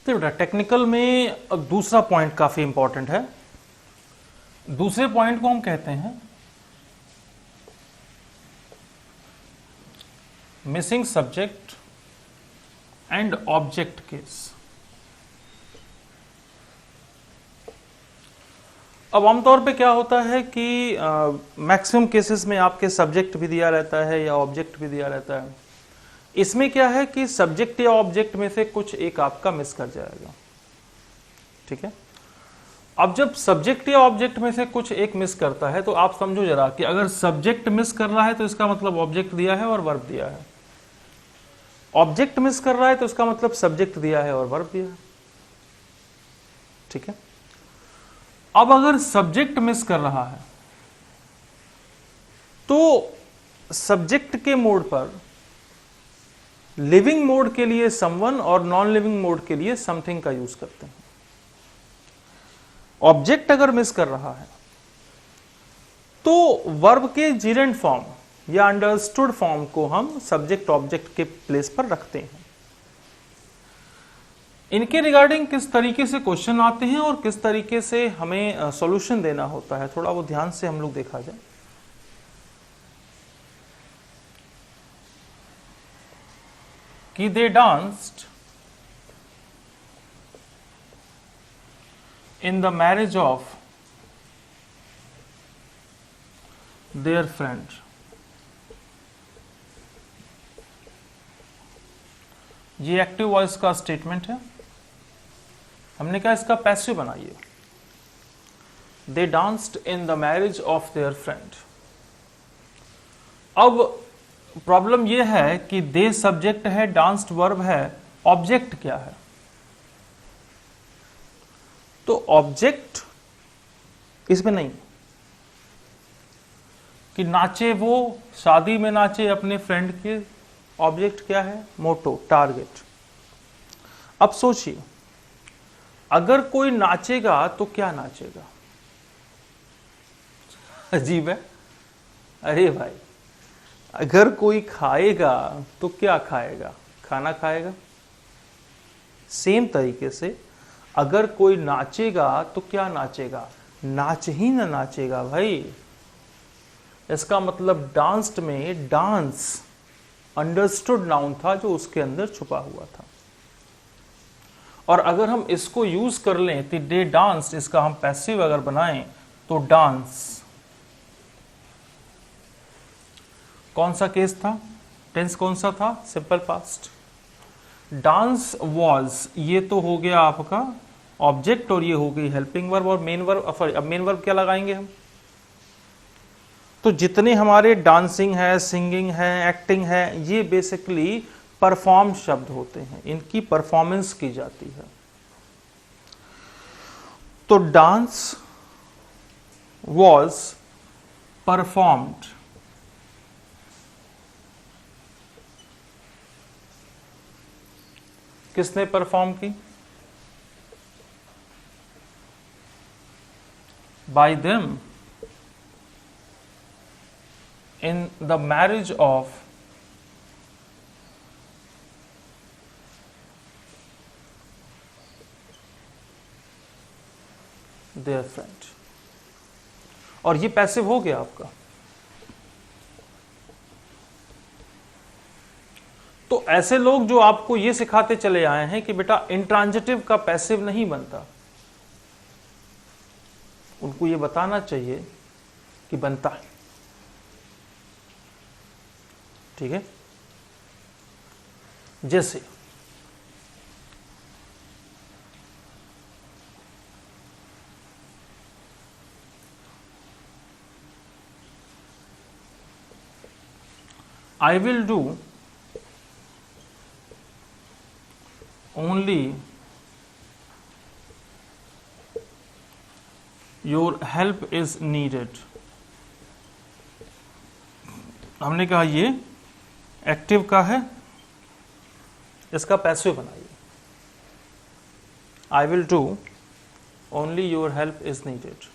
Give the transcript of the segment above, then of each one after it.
तो बेटा टेक्निकल में दूसरा पॉइंट काफी इंपॉर्टेंट है। दूसरे पॉइंट को हम कहते हैं missing subject and object case. अब आमतौर पे क्या होता है कि मैक्सिमम केसेस में आपके सब्जेक्ट भी दिया रहता है या ऑब्जेक्ट भी दिया रहता है। इसमें क्या है कि सब्जेक्ट या ऑब्जेक्ट में से कुछ एक आपका मिस कर जाएगा, ठीक है। अब जब सब्जेक्ट या ऑब्जेक्ट में से कुछ एक मिस करता है तो आप समझो जरा कि अगर सब्जेक्ट मिस कर रहा है तो इसका मतलब ऑब्जेक्ट दिया है और वर्ब दिया है, ऑब्जेक्ट मिस कर रहा है तो इसका मतलब सब्जेक्ट दिया है और वर्ब दिया है, ठीक है। अब अगर सब्जेक्ट मिस कर रहा है तो सब्जेक्ट के मोड पर लिविंग मोड के लिए समवन और नॉन लिविंग मोड के लिए समथिंग का यूज करते हैं। ऑब्जेक्ट अगर मिस कर रहा है तो वर्ब के जीरेंट फॉर्म या अंडरस्टूड फॉर्म को हम सब्जेक्ट ऑब्जेक्ट के प्लेस पर रखते हैं। इनके रिगार्डिंग किस तरीके से क्वेश्चन आते हैं और किस तरीके से हमें सॉल्यूशन देना होता है, थोड़ा वो ध्यान से हम लोग देखा जाए। कि they danced in the marriage of their friend. ये एक्टिव वॉइस का स्टेटमेंट है। हमने कहा इसका पैसिव बनाइए। They danced in the marriage of their friend. अब प्रॉब्लम यह है कि दे सब्जेक्ट है, डांस्ड वर्ब है, ऑब्जेक्ट क्या है? तो ऑब्जेक्ट इसमें नहीं कि नाचे वो, शादी में नाचे अपने फ्रेंड के। ऑब्जेक्ट क्या है? मोटो, टारगेट। अब सोचिए अगर कोई नाचेगा तो क्या नाचेगा? अजीब है। अरे भाई, अगर कोई खाएगा तो क्या खाएगा? खाना खाएगा। सेम तरीके से अगर कोई नाचेगा तो क्या नाचेगा? नाच ही ना नाचेगा भाई। इसका मतलब डांस्ड में डांस अंडरस्टूड नाउन था जो उसके अंदर छुपा हुआ था। और अगर हम इसको यूज कर लें तो दे डांस्ड, इसका हम पैसिव अगर बनाएं तो डांस। कौन सा केस था? टेंस कौन सा था? Simple past. डांस वॉज, ये तो हो गया आपका ऑब्जेक्ट और ये हो गई हेल्पिंग वर्ब और मेन वर्ब। सॉरी, अब मेन वर्ब क्या लगाएंगे हम? तो जितने हमारे डांसिंग है, सिंगिंग है, एक्टिंग है, ये बेसिकली परफॉर्म शब्द होते हैं, इनकी परफॉर्मेंस की जाती है। तो डांस वॉज परफॉर्म्ड। किसने परफॉर्म की? Bye them in the marriage of their friend. और ये पैसिव हो गया आपका। तो ऐसे लोग जो आपको ये सिखाते चले आए हैं कि बेटा इंट्रांजिटिव का पैसिव नहीं बनता, उनको ये बताना चाहिए कि बनता है। ठीक है। जैसे I will do only your help is needed। हमने कहा ये एक्टिव का है, इसका पैसिव बनाइए। I will do only your help is needed।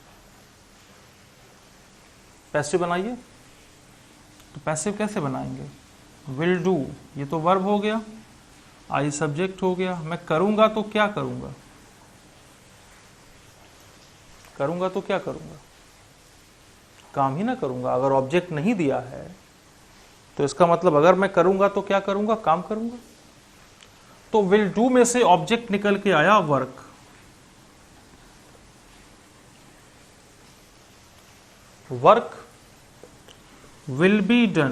Passive बनाइए। तो पैसिव कैसे बनाएंगे? विल डू, ये तो वर्ब हो गया, आई सब्जेक्ट हो गया। मैं करूंगा तो क्या करूंगा, करूंगा तो क्या करूंगा, काम ही ना करूंगा। अगर ऑब्जेक्ट नहीं दिया है तो इसका मतलब अगर मैं करूंगा तो क्या करूंगा, काम करूंगा। तो विल डू में से ऑब्जेक्ट निकल के आया work. Work will be done,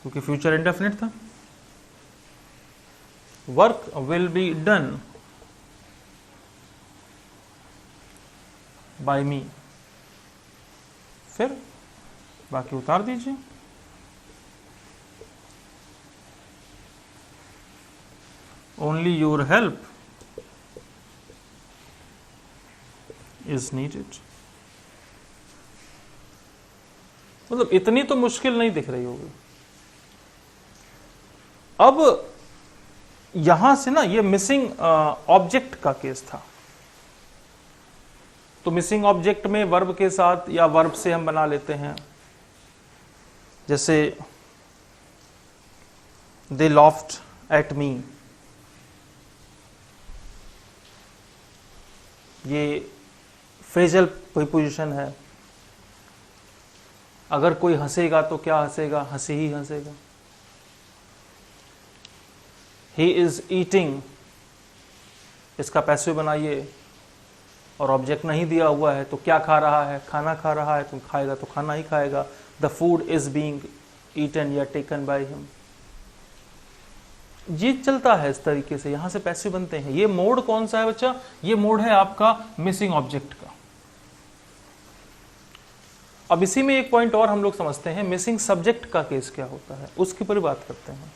क्योंकि फ्यूचर इंडेफिनिट था। Work will be done by me. फिर बाकी उतार दीजिए। Only your help is needed. मतलब इतनी तो मुश्किल नहीं दिख रही होगी। अब यहां से ना ये मिसिंग ऑब्जेक्ट का केस था, तो मिसिंग ऑब्जेक्ट में वर्ब के साथ या वर्ब से हम बना लेते हैं, जैसे दे लॉफ्ट एट मी, ये फ्रेजल प्रीपोजिशन है। अगर कोई हंसेगा तो क्या हंसेगा, हंसी ही हंसेगा। ही इज ईटिंग, इसका पैसिव बनाइए, और ऑब्जेक्ट नहीं दिया हुआ है तो क्या खा रहा है, खाना खा रहा है, तो खाएगा तो खाना ही खाएगा। The food is being eaten या टेकन बाय हिम। ये चलता है इस तरीके से, यहां से पैसिव बनते हैं। ये मोड कौन सा है बच्चा, ये मोड है आपका मिसिंग ऑब्जेक्ट का। अब इसी में एक पॉइंट और हम लोग समझते हैं, मिसिंग सब्जेक्ट का केस क्या होता है, उसके ऊपर बात करते हैं।